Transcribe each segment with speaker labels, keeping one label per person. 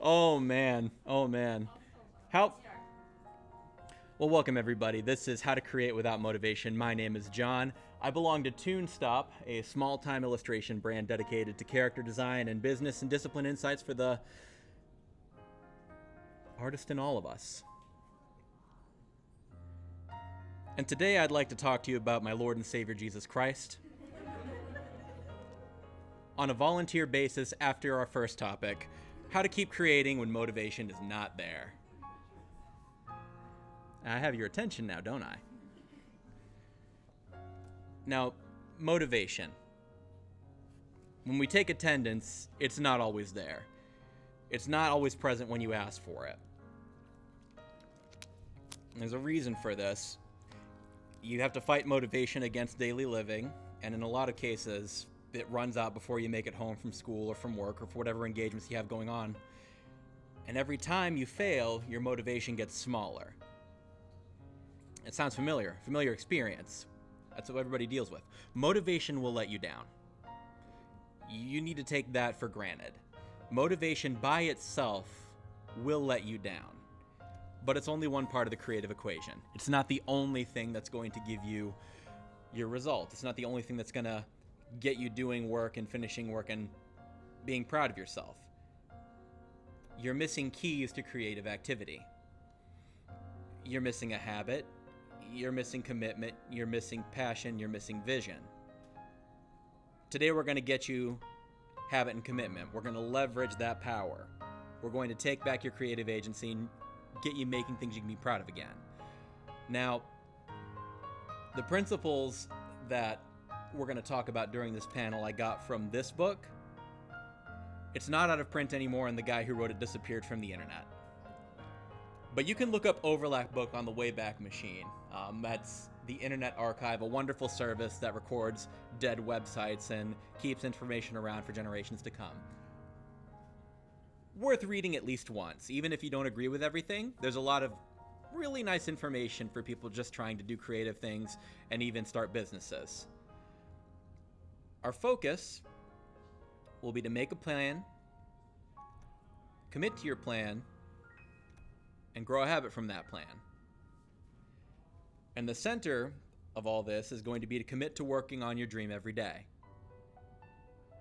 Speaker 1: Oh man. Oh man. How Well, welcome everybody. This is How to Create Without Motivation. My name is John. I belong to TuneStop, a small-time illustration brand dedicated to character design and business and discipline insights for the artist in all of us. And today I'd like to talk to you about my Lord and Savior Jesus Christ on a volunteer basis after our first topic, how to keep creating when motivation is not there. I have your attention now, don't I? Now, motivation. When we take attendance, it's not always there. It's not always present when you ask for it. There's a reason for this. You have to fight motivation against daily living, and in a lot of cases, it runs out before you make it home from school or from work or for whatever engagements you have going on. And every time you fail, your motivation gets smaller. It sounds familiar experience. That's what everybody deals with. Motivation will let you down. You need to take that for granted. Motivation by itself will let you down. But it's only one part of the creative equation. It's not the only thing that's going to give you your result. It's not the only thing that's going to get you doing work and finishing work and being proud of yourself. You're missing keys to creative activity. You're missing a habit. You're missing commitment, you're missing passion, you're missing vision. Today we're going to get you habit and commitment. We're going to leverage that power. We're going to take back your creative agency and get you making things you can be proud of again. Now, the principles that we're going to talk about during this panel I got from this book. It's not out of print anymore, and the guy who wrote it disappeared from the internet. But you can look up Overlap Book on the Wayback Machine. That's the Internet Archive, a wonderful service that records dead websites and keeps information around for generations to come. Worth reading at least once. Even if you don't agree with everything, there's a lot of really nice information for people just trying to do creative things and even start businesses. Our focus will be to make a plan, commit to your plan, and grow a habit from that plan. And the center of all this is going to be to commit to working on your dream every day.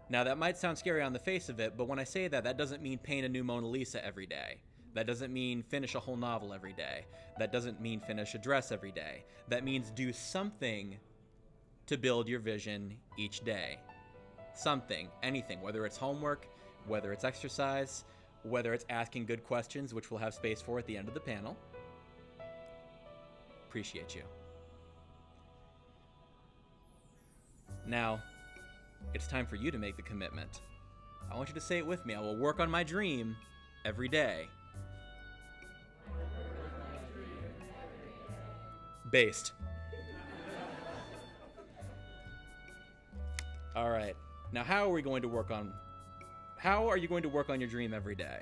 Speaker 1: Now, that might sound scary on the face of it, but when I say that, that doesn't mean paint a new Mona Lisa every day. That doesn't mean finish a whole novel every day. That doesn't mean finish a dress every day. That means do something to build your vision each day. Something, anything, whether it's homework, whether it's exercise, whether it's asking good questions, which we'll have space for at the end of the panel. Appreciate you. Now, it's time for you to make the commitment. I want you to say it with me. I will work on my dream every day. Based. All right. Now, how are you going to work on your dream every day?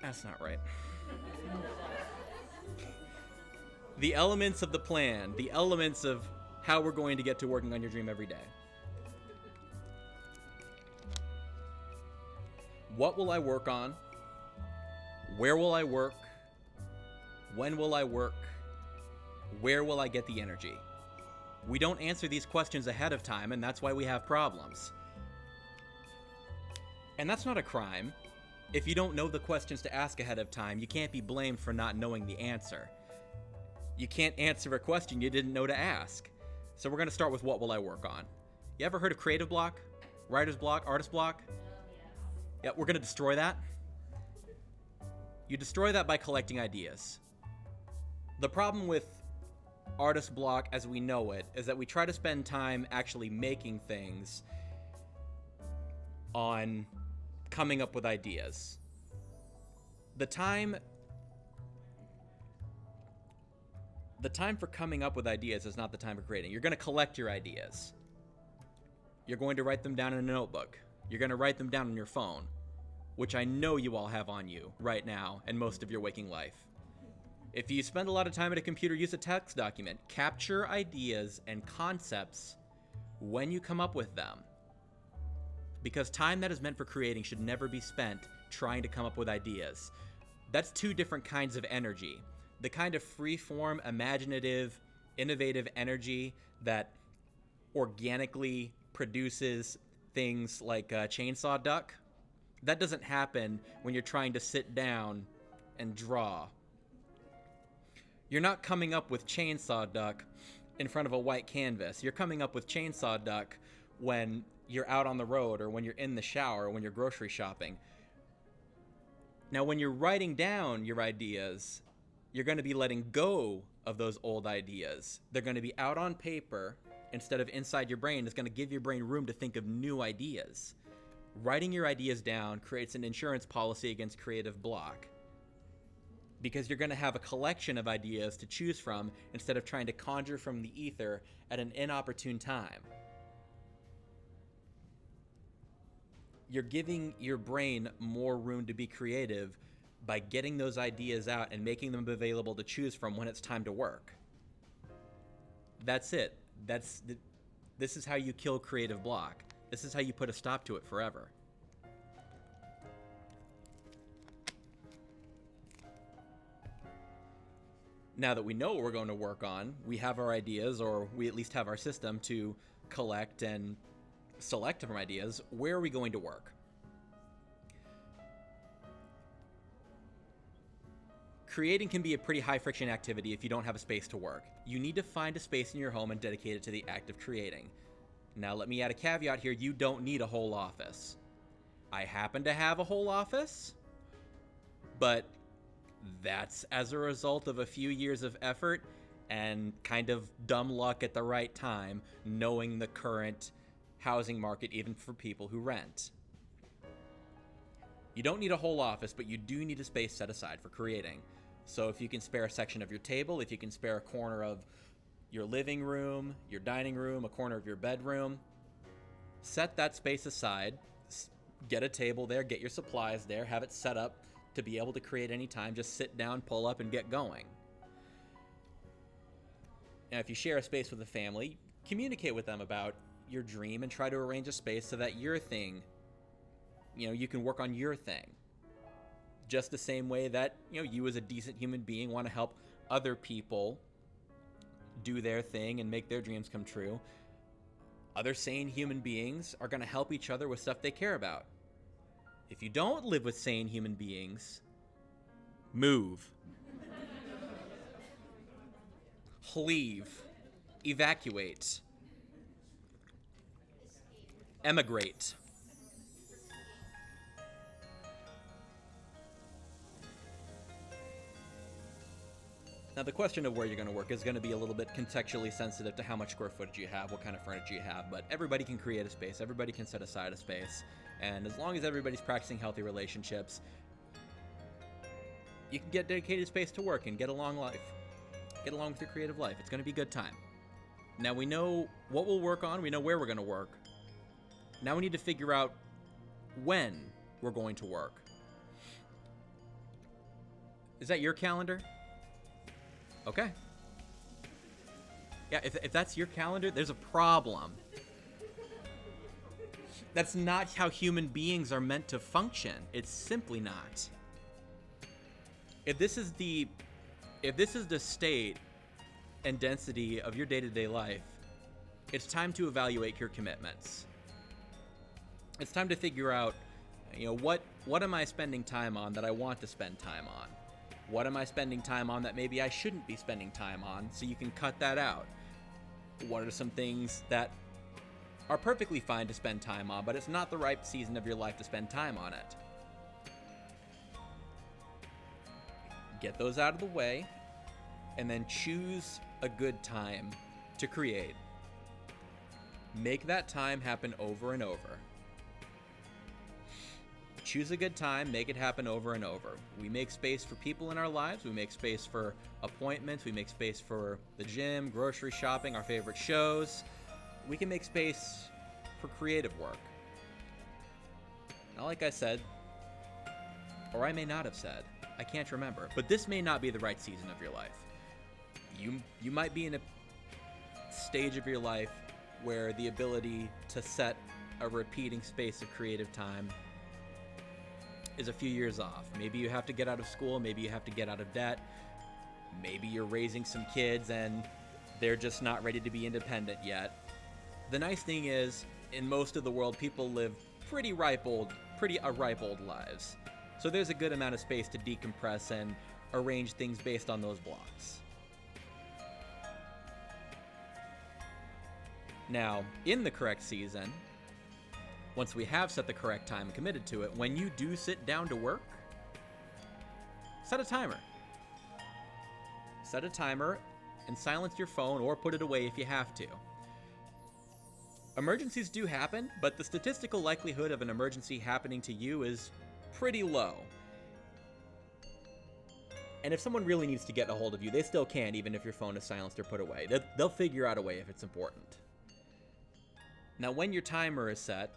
Speaker 1: That's not right. The elements of the plan, the elements of how we're going to get to working on your dream every day. What will I work on? Where will I work? When will I work? Where will I get the energy? We don't answer these questions ahead of time, and that's why we have problems. And that's not a crime. If you don't know the questions to ask ahead of time, you can't be blamed for not knowing the answer. You can't answer a question you didn't know to ask. So we're going to start with what will I work on? You ever heard of creative block? Writer's block? Artist block? Yeah, we're going to destroy that. You destroy that by collecting ideas. The problem with artist block as we know it is that we try to spend time actually making things on coming up with ideas. The time for coming up with ideas is not the time for creating. You're going to collect your ideas. You're going to write them down in a notebook. You're going to write them down on your phone, which I know you all have on you right now and most of your waking life. If you spend a lot of time at a computer, use a text document. Capture ideas and concepts when you come up with them. Because time that is meant for creating should never be spent trying to come up with ideas. That's two different kinds of energy. The kind of free-form, imaginative, innovative energy that organically produces things like Chainsaw Duck, that doesn't happen when you're trying to sit down and draw. You're not coming up with Chainsaw Duck in front of a white canvas. You're coming up with Chainsaw Duck when you're out on the road, or when you're in the shower, or when you're grocery shopping. Now, when you're writing down your ideas, you're going to be letting go of those old ideas. They're going to be out on paper instead of inside your brain. It's going to give your brain room to think of new ideas. Writing your ideas down creates an insurance policy against creative block, because you're going to have a collection of ideas to choose from instead of trying to conjure from the ether at an inopportune time. You're giving your brain more room to be creative by getting those ideas out and making them available to choose from when it's time to work. That's it. This is how you kill creative block. This is how you put a stop to it forever. Now that we know what we're going to work on, we have our ideas, or we at least have our system to collect and select from ideas. Where are we going to work? Creating can be a pretty high friction activity if you don't have a space to work. You need to find a space in your home and dedicate it to the act of creating. Now let me add a caveat here, you don't need a whole office. I happen to have a whole office, but that's as a result of a few years of effort and kind of dumb luck at the right time, knowing the current housing market even for people who rent. You don't need a whole office, but you do need a space set aside for creating. So if you can spare a section of your table, if you can spare a corner of your living room, your dining room, a corner of your bedroom, set that space aside, get a table there, get your supplies there, have it set up to be able to create anytime. Just sit down, pull up, and get going. Now, if you share a space with a family, communicate with them about your dream and try to arrange a space so that your thing, you can work on your thing. Just the same way that, you as a decent human being want to help other people do their thing and make their dreams come true. Other sane human beings are going to help each other with stuff they care about. If you don't live with sane human beings, move. Leave. Evacuate. Emigrate. Now, the question of where you're going to work is going to be a little bit contextually sensitive to how much square footage you have, what kind of furniture you have, but everybody can create a space, everybody can set aside a space, and as long as everybody's practicing healthy relationships, you can get dedicated space to work and get along life. Get along with your creative life. It's going to be a good time. Now, we know what we'll work on, we know where we're going to work. Now we need to figure out when we're going to work. Is that your calendar? Okay. Yeah, if that's your calendar, there's a problem. That's not how human beings are meant to function. It's simply not. If this is the state and density of your day-to-day life, it's time to evaluate your commitments. It's time to figure out, what am I spending time on that I want to spend time on? What am I spending time on that maybe I shouldn't be spending time on, so you can cut that out? What are some things that are perfectly fine to spend time on, but it's not the right season of your life to spend time on it? Get those out of the way, and then choose a good time to create. Make that time happen over and over. Choose a good time, make it happen over and over. We make space for people in our lives, we make space for appointments, we make space for the gym, grocery shopping, our favorite shows. We can make space for creative work. Now, like I said, or I may not have said, I can't remember, but this may not be the right season of your life. You might be in a stage of your life where the ability to set a repeating space of creative time is a few years off. Maybe you have to get out of school, maybe you have to get out of debt, maybe you're raising some kids and they're just not ready to be independent yet. The nice thing is, in most of the world, people live pretty ripe old lives. So there's a good amount of space to decompress and arrange things based on those blocks. Now, in the correct season, once we have set the correct time and committed to it, when you do sit down to work, set a timer. Set a timer and silence your phone or put it away if you have to. Emergencies do happen, but the statistical likelihood of an emergency happening to you is pretty low. And if someone really needs to get a hold of you, they still can, even if your phone is silenced or put away. They'll figure out a way if it's important. Now, when your timer is set,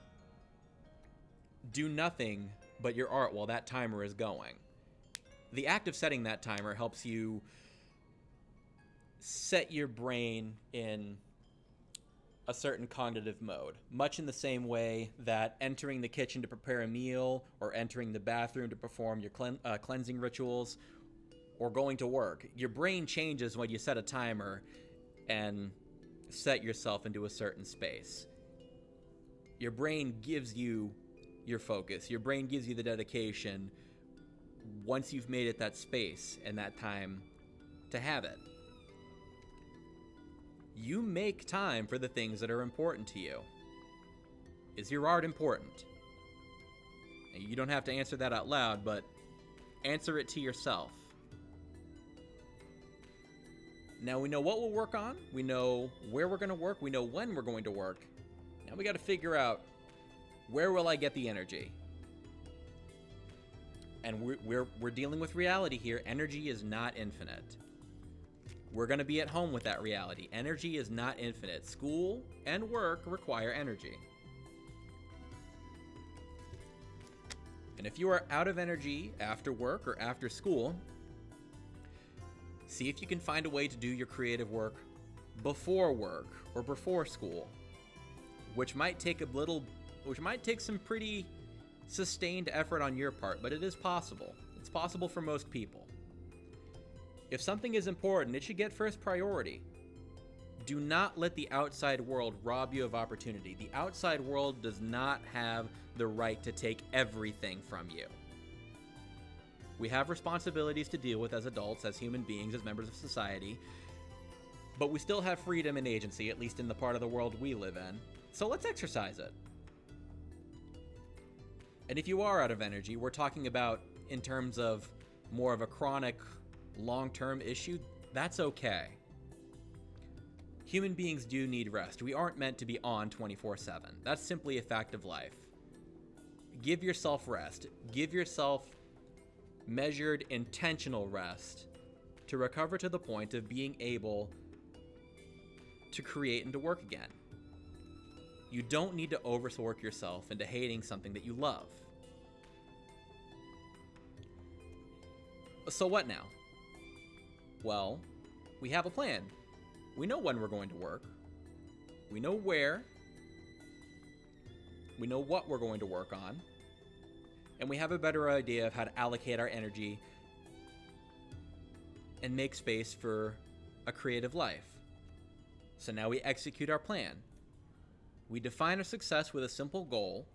Speaker 1: do nothing but your art while that timer is going. The act of setting that timer helps you set your brain in a certain cognitive mode, much in the same way that entering the kitchen to prepare a meal or entering the bathroom to perform your cleansing rituals or going to work. Your brain changes when you set a timer and set yourself into a certain space. Your brain gives you your focus. Your brain gives you the dedication once you've made it that space and that time to have it. You make time for the things that are important to you. Is your art important? And you don't have to answer that out loud, but answer it to yourself. Now we know what we'll work on. We know where we're going to work. We know when we're going to work. Now we got to figure out, where will I get the energy? And we're dealing with reality here. Energy is not infinite. We're going to be at home with that reality. Energy is not infinite. School and work require energy. And if you are out of energy after work or after school, see if you can find a way to do your creative work before work or before school, which might take some pretty sustained effort on your part, but it is possible. It's possible for most people. If something is important, it should get first priority. Do not let the outside world rob you of opportunity. The outside world does not have the right to take everything from you. We have responsibilities to deal with as adults, as human beings, as members of society, but we still have freedom and agency, at least in the part of the world we live in. So let's exercise it. And if you are out of energy, we're talking about in terms of more of a chronic, long-term issue, that's okay. Human beings do need rest. We aren't meant to be on 24/7. That's simply a fact of life. Give yourself rest. Give yourself measured, intentional rest to recover to the point of being able to create and to work again. You don't need to overwork yourself into hating something that you love. So what now? Well, we have a plan. We know when we're going to work. We know where. We know what we're going to work on. And we have a better idea of how to allocate our energy and make space for a creative life. So now we execute our plan. We define our success with a simple goal.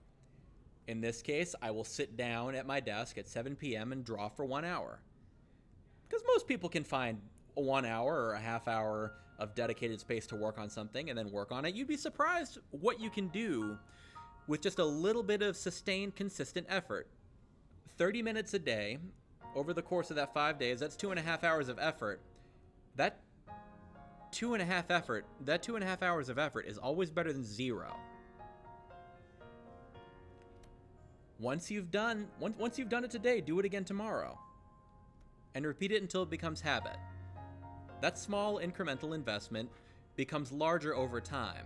Speaker 1: In this case, I will sit down at my desk at 7 p.m. and draw for 1 hour. Because most people can find a 1 hour or a half hour of dedicated space to work on something and then work on it. You'd be surprised what you can do with just a little bit of sustained, consistent effort. 30 minutes a day, over the course of that 5 days, that's 2.5 hours of effort. That 2.5 hours of effort is always better than zero. Once you've done it today, do it again tomorrow. And repeat it until it becomes habit. That small incremental investment becomes larger over time.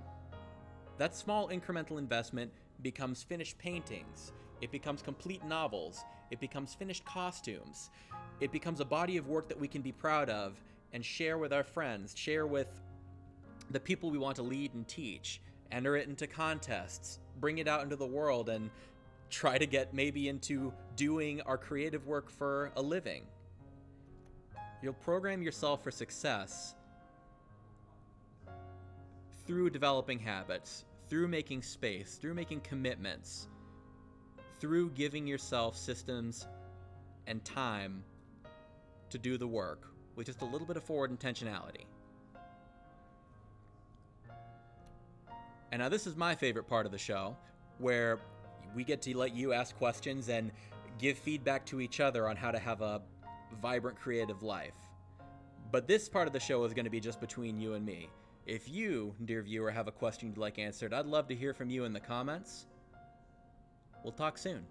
Speaker 1: That small incremental investment becomes finished paintings. It becomes complete novels. It becomes finished costumes. It becomes a body of work that we can be proud of and share with our friends, share with the people we want to lead and teach, enter it into contests. bring it out into the world and try to get maybe into doing our creative work for a living. You'll program yourself for success through developing habits, through making space, through making commitments, through giving yourself systems and time to do the work with just a little bit of forward intentionality. And now this is my favorite part of the show, where we get to let you ask questions and give feedback to each other on how to have a vibrant creative life. But this part of the show is going to be just between you and me. If you, dear viewer, have a question you'd like answered, I'd love to hear from you in the comments. We'll talk soon.